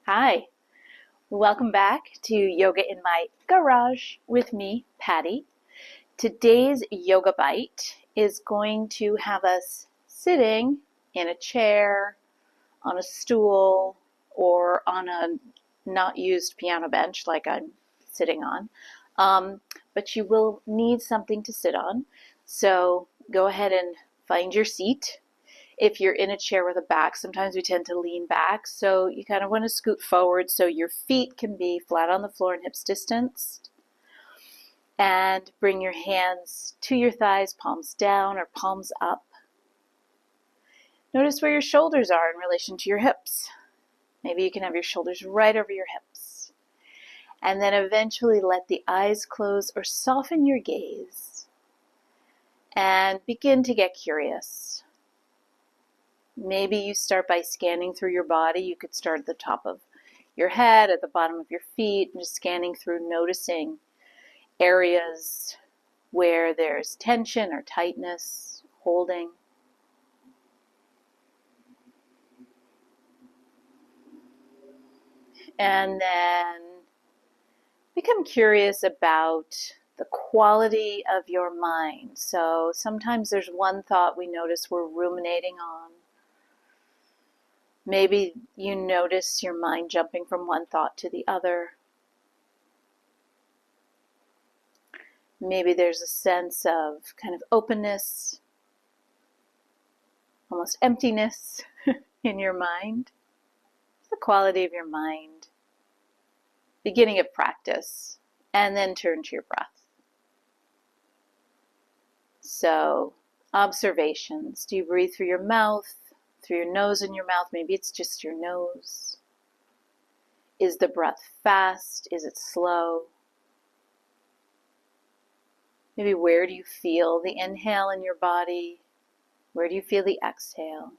Hi, welcome back to Yoga in My Garage with me, Patty. Today's Yoga Bite is going to have us sitting in a chair, on a stool, or on a not used piano bench like I'm sitting on. But you will need something to sit on. So go ahead and find your seat. If you're in a chair with a back, sometimes we tend to lean back, so you kind of want to scoot forward so your feet can be flat on the floor and hips distanced. And bring your hands to your thighs, palms down or palms up. Notice where your shoulders are in relation to your hips. Maybe you can have your shoulders right over your hips. And then eventually let the eyes close or soften your gaze and begin to get curious. Maybe you start by scanning through your body. You could start at the top of your head, at the bottom of your feet, and just scanning through, noticing areas where there's tension or tightness, holding. And then become curious about the quality of your mind. So sometimes there's one thought we notice we're ruminating on. Maybe you notice your mind jumping from one thought to the other. Maybe there's a sense of kind of openness, almost emptiness in your mind. The quality of your mind. Beginning of practice, and then turn to your breath. So, observations. Do you breathe through your mouth? Through your nose and your mouth? Maybe it's just your nose. Is the breath fast? Is it slow? Maybe where do you feel the inhale in your body? Where do you feel the exhale?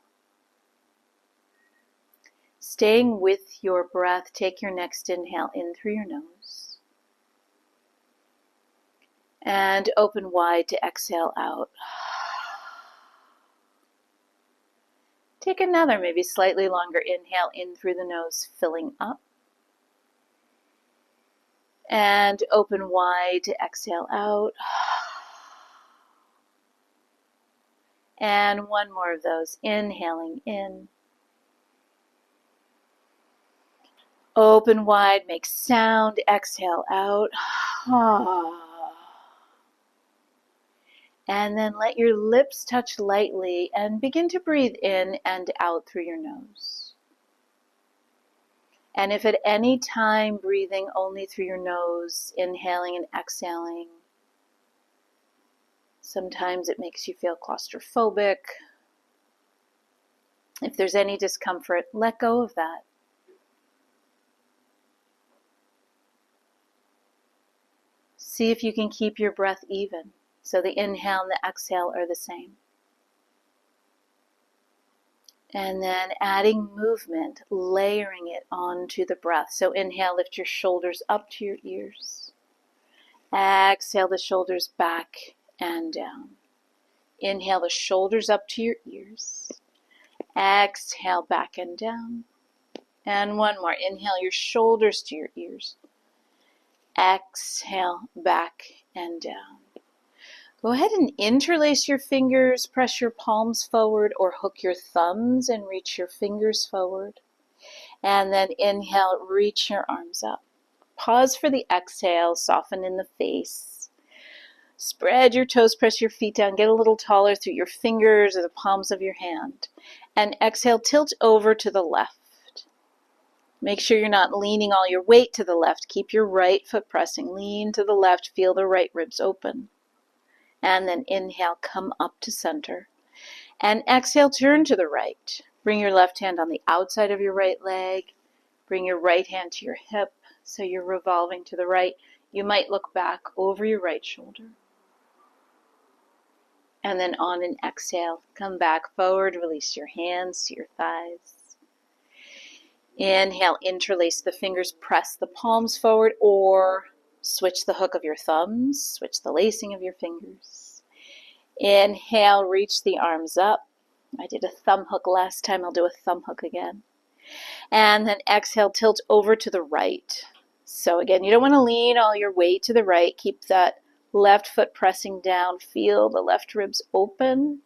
Staying with your breath, take your next inhale in through your nose. And open wide to exhale out. Take another, maybe slightly longer inhale in through the nose, filling up. And open wide to exhale out. And one more of those, inhaling in. Open wide, make sound, exhale out. And then let your lips touch lightly and begin to breathe in and out through your nose. And if at any time breathing only through your nose, inhaling and exhaling, sometimes it makes you feel claustrophobic. If there's any discomfort, let go of that. See if you can keep your breath even, so the inhale and the exhale are the same. And then adding movement, layering it onto the breath. So inhale, lift your shoulders up to your ears. Exhale, the shoulders back and down. Inhale, the shoulders up to your ears. Exhale, back and down. And one more. Inhale, your shoulders to your ears. Exhale, back and down. Go ahead and interlace your fingers, press your palms forward, or hook your thumbs and reach your fingers forward. And then inhale, reach your arms up. Pause for the exhale, soften in the face. Spread your toes, press your feet down, get a little taller through your fingers or the palms of your hand. And exhale, tilt over to the left. Make sure you're not leaning all your weight to the left. Keep your right foot pressing. Lean to the left, feel the right ribs open. And then inhale, come up to center. And exhale, turn to the right. Bring your left hand on the outside of your right leg. Bring your right hand to your hip, so you're revolving to the right. You might look back over your right shoulder. And then on an exhale, come back forward, release your hands to your thighs. Inhale, interlace the fingers, press the palms forward, or switch the hook of your thumbs, switch the lacing of your fingers. Inhale, reach the arms up. I did a thumb hook last time, I'll do a thumb hook again. And then exhale, tilt over to the right. So again, you don't want to lean all your weight to the right. Keep that left foot pressing down. Feel the left ribs open.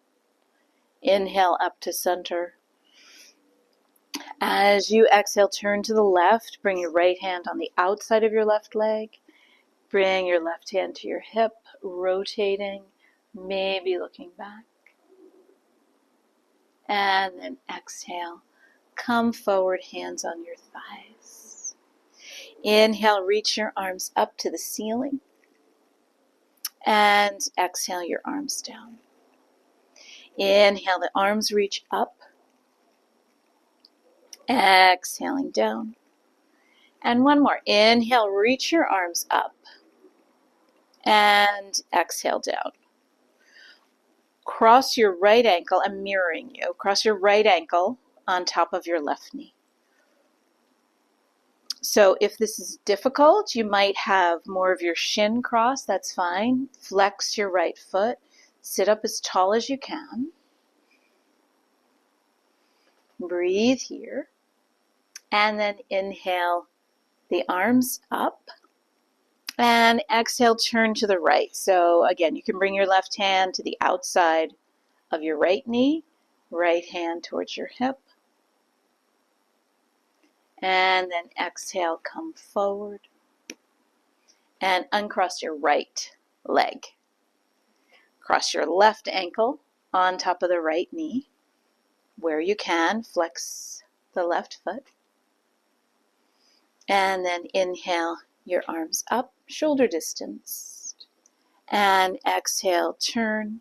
Inhale up to center. As you exhale, turn to the left. Bring your right hand on the outside of your left leg. Bring your left hand to your hip, rotating, maybe looking back. And then exhale. Come forward, hands on your thighs. Inhale, reach your arms up to the ceiling. And exhale, your arms down. Inhale, the arms reach up. Exhaling down. And one more. Inhale, reach your arms up. And exhale down. Cross your right ankle. I'm mirroring you. Cross your right ankle on top of your left knee. So if this is difficult, you might have more of your shin crossed. That's fine. Flex your right foot. Sit up as tall as you can. Breathe here. And then inhale the arms up. And exhale, turn to the right. So again, you can bring your left hand to the outside of your right knee. Right hand towards your hip. And then exhale, come forward. And uncross your right leg. Cross your left ankle on top of the right knee. Where you can, flex the left foot. And then inhale your arms up, shoulder distance. And exhale, turn.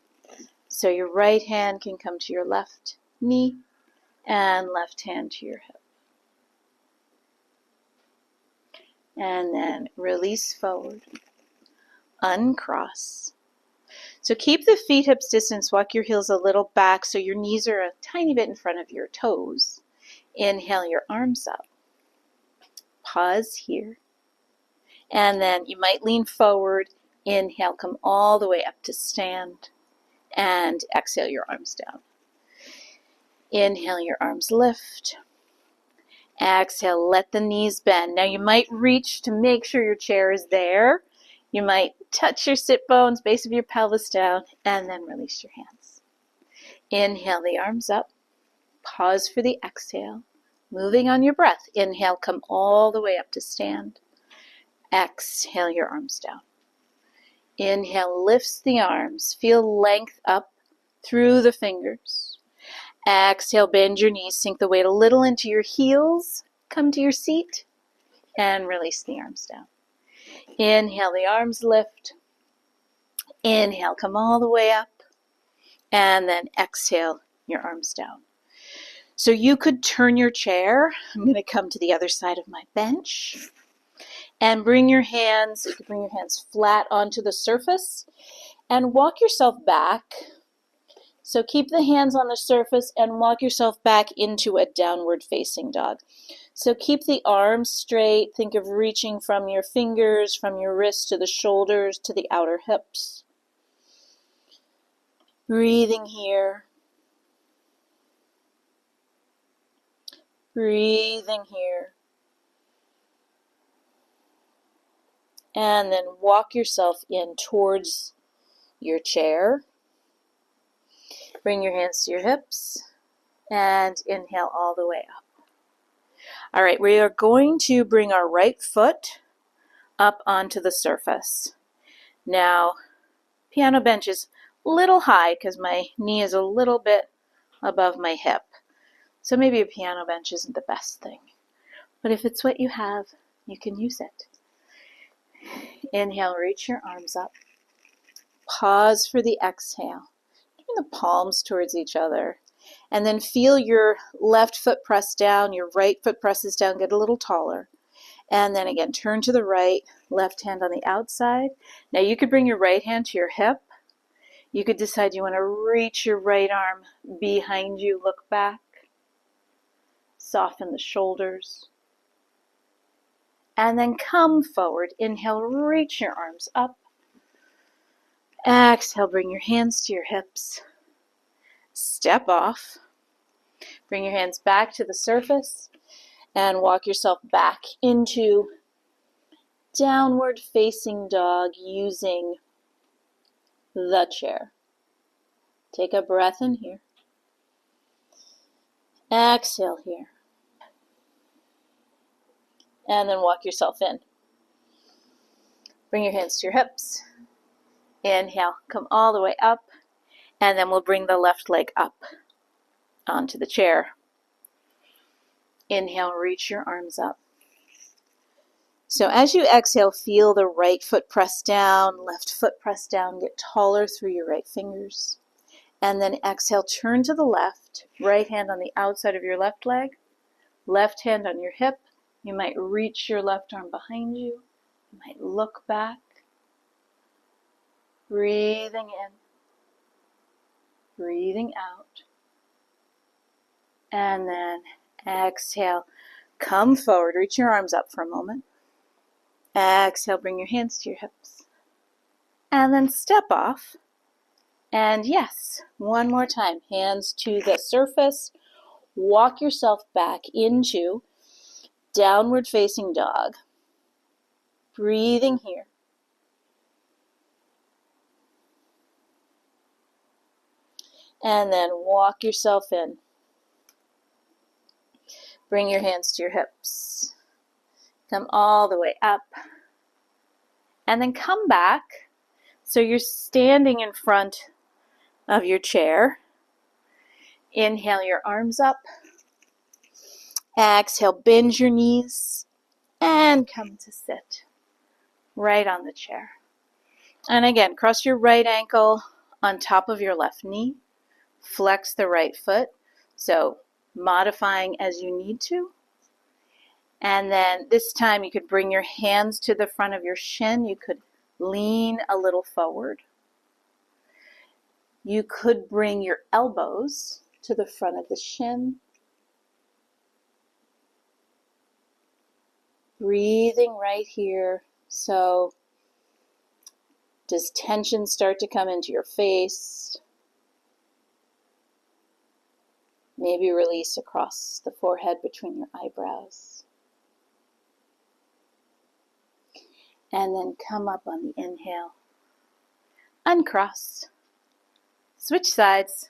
So your right hand can come to your left knee and left hand to your hip. And then release forward, uncross. So keep the feet hips distance, walk your heels a little back so your knees are a tiny bit in front of your toes. Inhale your arms up. Pause here. And then you might lean forward. Inhale, come all the way up to stand. And exhale your arms down. Inhale, your arms lift. Exhale, let the knees bend. Now you might reach to make sure your chair is there. You might touch your sit bones, base of your pelvis down, and then release your hands. Inhale the arms up. Pause for the exhale. Moving on your breath. Inhale, come all the way up to stand. Exhale your arms down. Inhale, lifts the arms. Feel length up through the fingers. Exhale, bend your knees. Sink the weight a little into your heels. Come to your seat and release the arms down. Inhale, the arms lift. Inhale, come all the way up. And then exhale, your arms down. So you could turn your chair. I'm going to come to the other side of my bench. And bring your hands flat onto the surface. And walk yourself back. So keep the hands on the surface and walk yourself back into a downward facing dog. So keep the arms straight. Think of reaching from your fingers, from your wrists to the shoulders, to the outer hips. Breathing here. Breathing here. And then walk yourself in towards your chair. Bring your hands to your hips and inhale all the way up. All right, we are going to bring our right foot up onto the surface. Now, piano bench is a little high because my knee is a little bit above my hip. So maybe a piano bench isn't the best thing. But if it's what you have, you can use it. Inhale, reach your arms up. Pause for the exhale. Bring the palms towards each other. And then feel your left foot press down, your right foot presses down, get a little taller. And then again, turn to the right, left hand on the outside. Now you could bring your right hand to your hip. You could decide you want to reach your right arm behind you, look back. Soften the shoulders. And then come forward. Inhale, reach your arms up. Exhale, bring your hands to your hips. Step off. Bring your hands back to the surface. And walk yourself back into downward facing dog using the chair. Take a breath in here. Exhale here. And then walk yourself in. Bring your hands to your hips. Inhale, come all the way up. And then we'll bring the left leg up onto the chair. Inhale, reach your arms up. So as you exhale, feel the right foot press down, left foot press down, get taller through your right fingers. And then exhale, turn to the left, right hand on the outside of your left leg, left hand on your hip. You might reach your left arm behind you. You might look back. Breathing in, breathing out. And then exhale, come forward, reach your arms up for a moment. Exhale, bring your hands to your hips. And then step off. And yes, one more time, hands to the surface. Walk yourself back into downward facing dog. Breathing here. And then walk yourself in. Bring your hands to your hips. Come all the way up. And then come back. So you're standing in front of your chair. Inhale your arms up. Exhale, bend your knees. And come to sit right on the chair. And again, cross your right ankle on top of your left knee. Flex the right foot. So modifying as you need to. And then this time you could bring your hands to the front of your shin. You could lean a little forward. You could bring your elbows to the front of the shin. Breathing right here. So does tension start to come into your face? Maybe release across the forehead between your eyebrows. And then come up on the inhale. Uncross. Switch sides.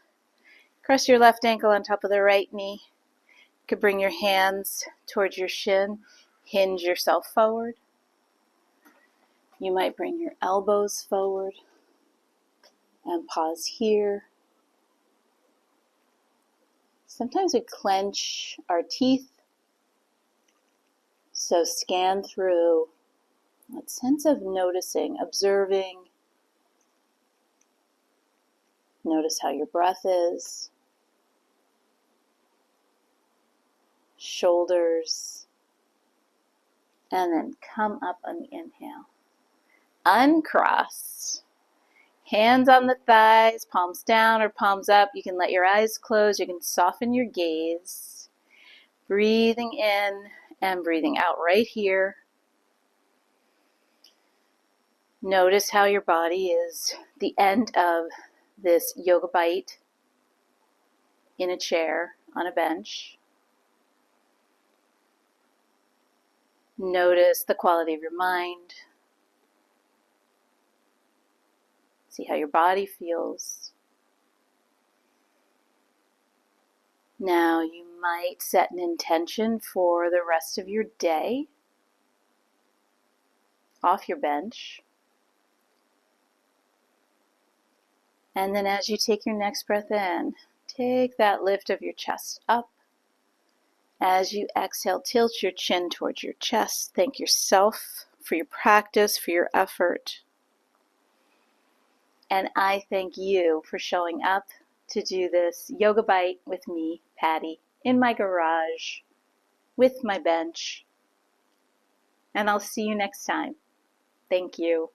Cross your left ankle on top of the right knee. You could bring your hands towards your shin. Hinge yourself forward. You might bring your elbows forward and pause here. Sometimes we clench our teeth. So scan through that sense of noticing, observing. Notice how your breath is. Shoulders. And then come up on the inhale. Uncross. Hands on the thighs, palms down or palms up. You can let your eyes close. You can soften your gaze. Breathing in and breathing out right here. Notice how your body is the end of this yoga bite in a chair on a bench. Notice the quality of your mind. See how your body feels. Now you might set an intention for the rest of your day off your bench. And then as you take your next breath in, take that lift of your chest up. As you exhale, tilt your chin towards your chest. Thank yourself for your practice, for your effort. And I thank you for showing up to do this yoga bite with me, Patty, in my garage, with my bench. And I'll see you next time. Thank you.